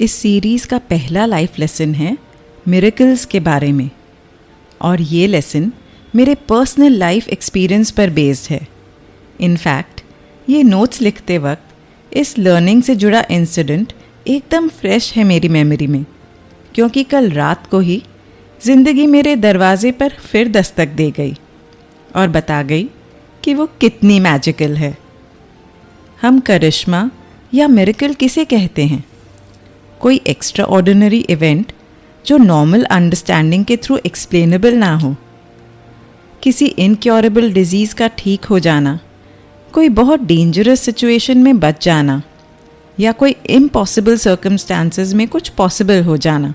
इस सीरीज़ का पहला लाइफ लेसन है मिरेकल्स के बारे में, और ये लेसन मेरे पर्सनल लाइफ एक्सपीरियंस पर बेस्ड है। इनफैक्ट ये नोट्स लिखते वक्त इस लर्निंग से जुड़ा इंसिडेंट एकदम फ्रेश है मेरी मेमोरी में, क्योंकि कल रात को ही ज़िंदगी मेरे दरवाजे पर फिर दस्तक दे गई और बता गई कि वो कितनी मैजिकल है। हम करिश्मा या मिरेकल किसे कहते हैं? कोई एक्स्ट्रा ऑर्डिनरी इवेंट जो नॉर्मल अंडरस्टैंडिंग के थ्रू एक्सप्लेनेबल ना हो, किसी इनक्योरेबल डिजीज़ का ठीक हो जाना, कोई बहुत डेंजरस सिचुएशन में बच जाना, या कोई इम्पॉसिबल सर्कमस्टांसेस में कुछ पॉसिबल हो जाना।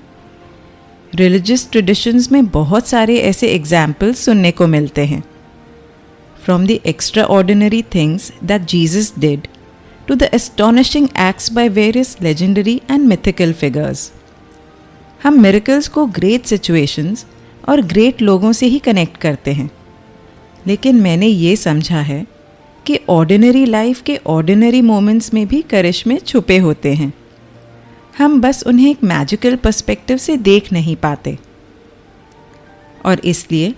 रिलीजियस ट्रेडिशंस में बहुत सारे ऐसे एग्जाम्पल्स सुनने को मिलते हैं। From the extra ordinary things that Jesus did to the astonishing acts by various legendary and mythical figures. हम miracles को great situations और great लोगों से ही कनेक्ट करते हैं, लेकिन मैंने ये समझा है कि ऑर्डिनरी लाइफ के ऑर्डिनरी मोमेंट्स में भी करिश्मे छुपे होते हैं। हम बस उन्हें एक मैजिकल पर्सपेक्टिव से देख नहीं पाते। और इसलिए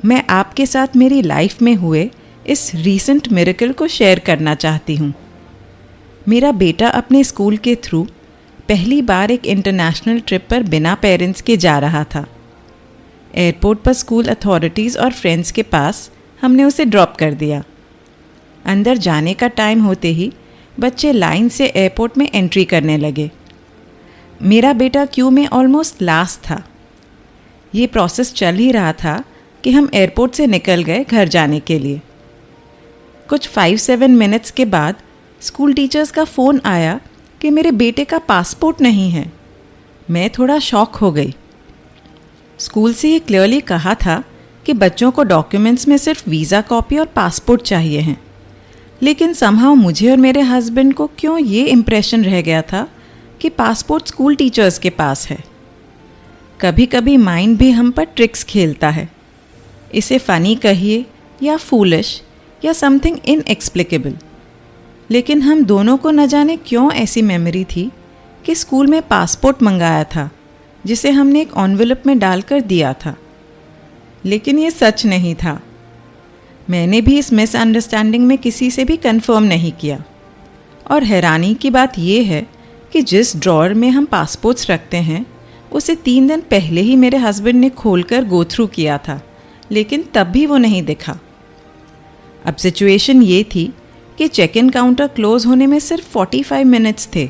मैं आपके साथ मेरी लाइफ में हुए इस रीसेंट मिरेकल को शेयर करना चाहती हूँ। मेरा बेटा अपने स्कूल के थ्रू पहली बार एक इंटरनेशनल ट्रिप पर बिना पेरेंट्स के जा रहा था। एयरपोर्ट पर स्कूल अथॉरिटीज़ और फ्रेंड्स के पास हमने उसे ड्रॉप कर दिया। अंदर जाने का टाइम होते ही बच्चे लाइन से एयरपोर्ट में एंट्री करने लगे। मेरा बेटा क्यू में ऑलमोस्ट लास्ट था। ये प्रोसेस चल ही रहा था कि हम एयरपोर्ट से निकल गए घर जाने के लिए। कुछ 5-7 मिनट्स के बाद स्कूल टीचर्स का फ़ोन आया कि मेरे बेटे का पासपोर्ट नहीं है। मैं थोड़ा शॉक हो गई। स्कूल से ये क्लियरली कहा था कि बच्चों को डॉक्यूमेंट्स में सिर्फ वीज़ा कॉपी और पासपोर्ट चाहिए हैं, लेकिन समहाउ मुझे और मेरे हस्बैंड को क्यों ये इम्प्रेशन रह गया था कि पासपोर्ट स्कूल टीचर्स के पास है। कभी कभी माइंड भी हम पर ट्रिक्स खेलता है। इसे फ़नी कहिए या फूलिश या समथिंग इनएक्सप्लिकेबल, लेकिन हम दोनों को न जाने क्यों ऐसी मेमोरी थी कि स्कूल में पासपोर्ट मंगाया था जिसे हमने एक एनवेलप में डालकर दिया था, लेकिन ये सच नहीं था। मैंने भी इस मिसअंडरस्टैंडिंग में किसी से भी कंफर्म नहीं किया। और हैरानी की बात यह है कि जिस ड्रॉअर में हम पासपोर्ट्स रखते हैं उसे 3 दिन पहले ही मेरे हस्बैंड ने खोलकर गो थ्रू किया था, लेकिन तब भी वो नहीं दिखा। अब सिचुएशन ये थी कि चेक इन काउंटर क्लोज़ होने में सिर्फ 45 मिनट्स थे,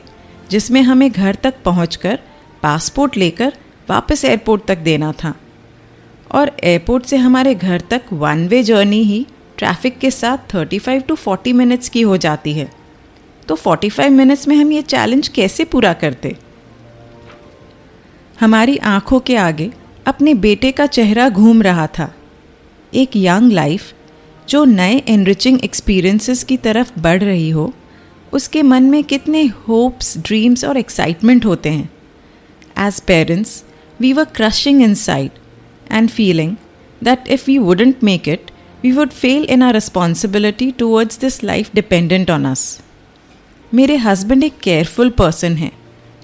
जिसमें हमें घर तक पहुंचकर पासपोर्ट लेकर वापस एयरपोर्ट तक देना था। और एयरपोर्ट से हमारे घर तक 1 वे जर्नी ही ट्रैफिक के साथ 35 to 40 मिनट्स की हो जाती है। तो 45 मिनट्स में हम ये चैलेंज कैसे पूरा करते? हमारी आंखों के आगे अपने बेटे का चेहरा घूम रहा था। एक यंग लाइफ जो नए एनरिचिंग एक्सपीरियंसेस की तरफ बढ़ रही हो, उसके मन में कितने होप्स, ड्रीम्स और एक्साइटमेंट होते हैं। As parents we were crushing inside and feeling that if we wouldn't make it we would fail in our responsibility towards this life dependent on us. मेरे हस्बैंड एक केयरफुल पर्सन हैं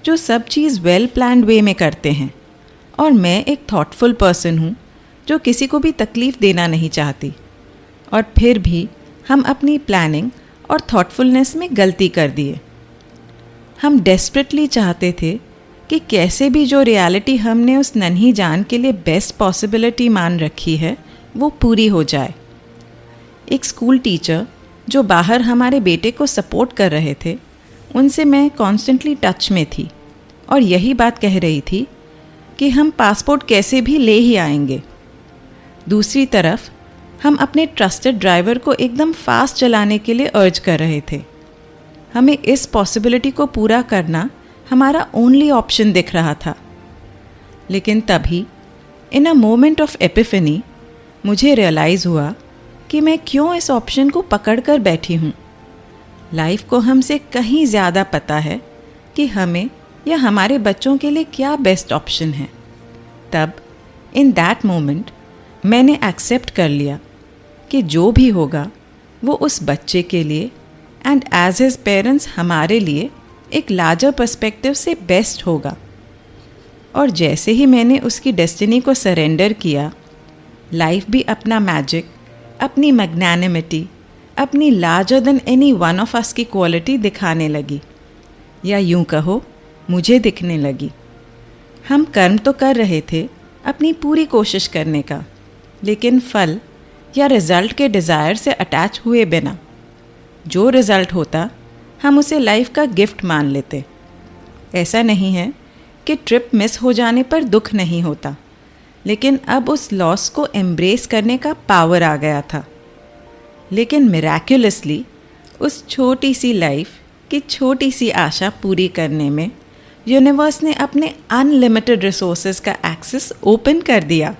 जो सब चीज़ well planned वे में करते हैं, और मैं एक थॉटफुल पर्सन हूँ जो किसी को भी तकलीफ़ देना नहीं चाहती। और फिर भी हम अपनी प्लानिंग और थॉटफुलनेस में गलती कर दिए। हम डेस्परेटली चाहते थे कि कैसे भी जो रियलिटी हमने उस नन्ही जान के लिए बेस्ट पॉसिबिलिटी मान रखी है वो पूरी हो जाए। एक स्कूल टीचर जो बाहर हमारे बेटे को सपोर्ट कर रहे थे, उनसे मैं कॉन्स्टेंटली टच में थी और यही बात कह रही थी कि हम पासपोर्ट कैसे भी ले ही आएंगे। दूसरी तरफ हम अपने ट्रस्टेड ड्राइवर को एकदम फास्ट चलाने के लिए अर्ज कर रहे थे। हमें इस पॉसिबिलिटी को पूरा करना हमारा ओनली ऑप्शन दिख रहा था। लेकिन तभी इन अ मोमेंट ऑफ एपिफनी मुझे रियलाइज़ हुआ कि मैं क्यों इस ऑप्शन को पकड़ कर बैठी हूँ। लाइफ को हमसे कहीं ज़्यादा पता है कि हमें या हमारे बच्चों के लिए क्या बेस्ट ऑप्शन है। तब इन दैट मोमेंट मैंने एक्सेप्ट कर लिया कि जो भी होगा वो उस बच्चे के लिए एंड एज हिज पेरेंट्स हमारे लिए एक लार्जर पर्सपेक्टिव से बेस्ट होगा। और जैसे ही मैंने उसकी डेस्टिनी को सरेंडर किया, लाइफ भी अपना मैजिक, अपनी मैग्नानिमिटी, अपनी larger than any one of us की क्वालिटी दिखाने लगी, या यूं कहो मुझे दिखने लगी। हम कर्म तो कर रहे थे अपनी पूरी कोशिश करने का, लेकिन फल या रिज़ल्ट के डिज़ायर से अटैच हुए बिना जो रिज़ल्ट होता हम उसे लाइफ का गिफ्ट मान लेते। ऐसा नहीं है कि ट्रिप मिस हो जाने पर दुख नहीं होता, लेकिन अब उस लॉस को एम्ब्रेस करने का पावर आ गया था। लेकिन मिराक्युलसली उस छोटी सी लाइफ की छोटी सी आशा पूरी करने में यूनिवर्स ने अपने अनलिमिटेड रिसोर्सेज का एक्सेस ओपन कर दिया।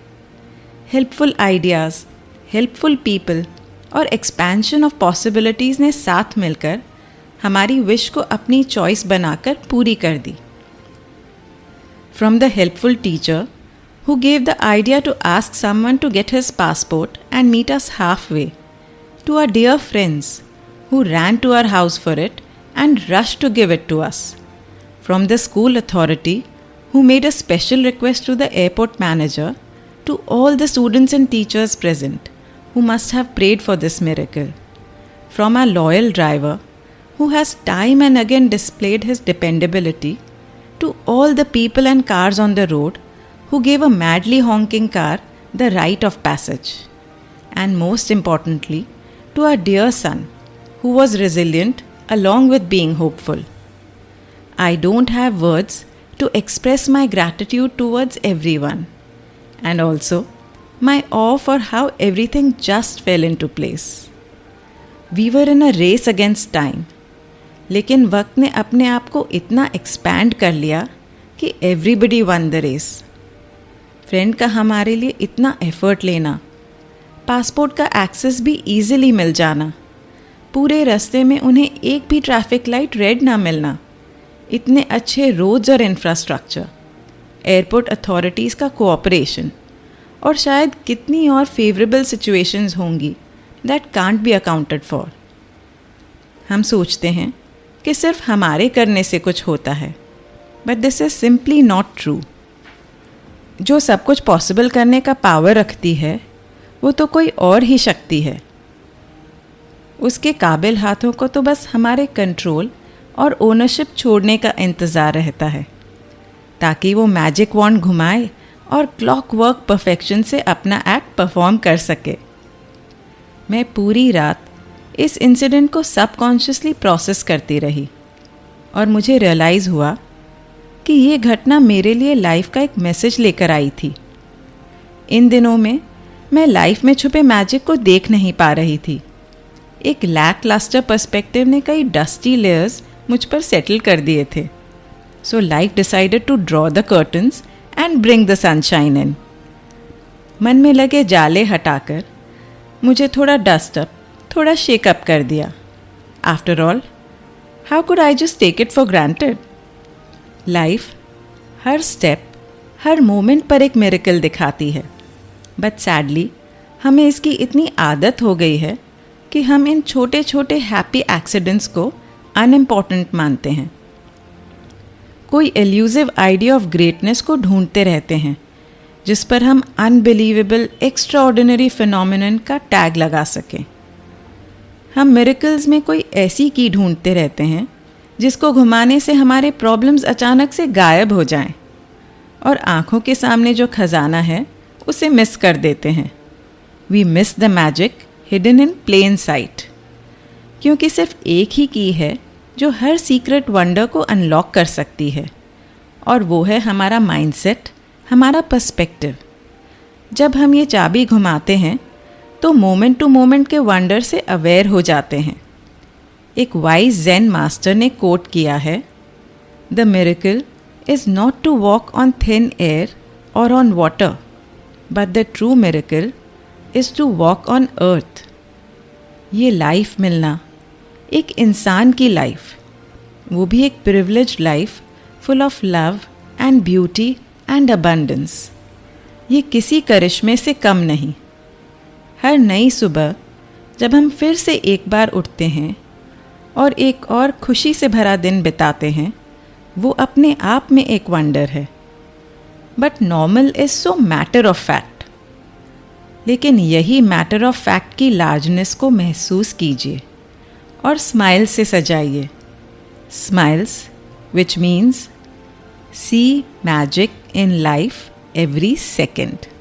हेल्पफुल आइडियाज़, हेल्पफुल पीपल और एक्सपेंशन ऑफ पॉसिबिलिटीज़ ने साथ मिलकर हमारी विश को अपनी चॉइस बनाकर पूरी कर दी। From the helpful teacher who gave the idea to ask someone to get his passport and meet us halfway, to our dear friends who ran to our house for it and rushed to give it to us, from the school authority who made a special request to the airport manager, to all the students and teachers present who must have prayed for this miracle, from our loyal driver who has time and again displayed his dependability, to all the people and cars on the road who gave a madly honking car the right of passage, and most importantly, to our dear son who was resilient along with being hopeful. I don't have words to express my gratitude towards everyone, and also my awe for how everything just fell into place. We were in a race against time, लेकिन वक्त ने अपने आप को इतना expand कर लिया कि everybody won the race. Friend का हमारे लिए इतना एफर्ट लेना, पासपोर्ट का एक्सेस भी ईजिली मिल जाना, पूरे रास्ते में उन्हें एक भी ट्रैफिक लाइट रेड ना मिलना, इतने अच्छे रोड्स और इंफ्रास्ट्रक्चर, एयरपोर्ट अथॉरिटीज़ का कोऑपरेशन, और शायद कितनी और फेवरेबल सिचुएशंस होंगी that can't be accounted for. हम सोचते हैं कि सिर्फ हमारे करने से कुछ होता है, but this is simply not true. जो सब कुछ पॉसिबल करने का पावर रखती है वो तो कोई और ही शक्ति है। उसके काबिल हाथों को तो बस हमारे कंट्रोल और ओनरशिप छोड़ने का इंतज़ार रहता है, ताकि वो मैजिक वॉन्ड घुमाए और क्लॉक वर्क परफेक्शन से अपना एक्ट परफॉर्म कर सके। मैं पूरी रात इस इंसिडेंट को सबकॉन्शियसली प्रोसेस करती रही और मुझे रियलाइज़ हुआ कि ये घटना मेरे लिए लाइफ का एक मैसेज लेकर आई थी। इन दिनों में मैं लाइफ में छुपे मैजिक को देख नहीं पा रही थी। एक लैक लास्टर पर्सपेक्टिव ने कई डस्टी लेयर्स मुझ पर सेटल कर दिए थे। So life decided to draw the curtains and bring the sunshine in. मन में लगे जाले हटाकर मुझे थोड़ा डस्ट अप, थोड़ा शेकअप कर दिया। After all, how could I just take it for granted? Life हर स्टेप, हर मोमेंट पर एक मिरेकल दिखाती है, बट सैडली हमें इसकी इतनी आदत हो गई है कि हम इन छोटे छोटे हैप्पी एक्सीडेंट्स को अनइम्पॉर्टेंट मानते हैं। कोई एल्यूसिव आइडिया ऑफ ग्रेटनेस को ढूंढते रहते हैं जिस पर हम अनबिलीवेबल एक्स्ट्राऑर्डिनरी फिनोमिनन का टैग लगा सकें। हम मिरेकल्स में कोई ऐसी की ढूंढते रहते हैं जिसको घुमाने से हमारे प्रॉब्लम्स अचानक से गायब हो जाएं, और आँखों के सामने जो खजाना है उसे मिस कर देते हैं। We miss the magic hidden in plain sight, क्योंकि सिर्फ एक ही की है जो हर सीक्रेट वंडर को अनलॉक कर सकती है, और वो है हमारा माइंडसेट, हमारा पर्सपेक्टिव। जब हम ये चाबी घुमाते हैं तो मोमेंट टू मोमेंट के वंडर से अवेयर हो जाते हैं। एक वाइज ज़ेन मास्टर ने कोट किया है, the miracle is not to walk on thin air और on water, but the true miracle is to walk on earth. ये लाइफ मिलना, एक इंसान की लाइफ, वो भी एक privileged life full of love and beauty and abundance, ये किसी करिश्मे से कम नहीं। हर नई सुबह जब हम फिर से एक बार उठते हैं और एक और खुशी से भरा दिन बिताते हैं, वो अपने आप में एक वंडर है। But normal is so matter of fact. लेकिन यही मैटर ऑफ फैक्ट की लार्जनेस को महसूस कीजिए और स्माइल से सजाइए। Smiles which means see magic in life every second.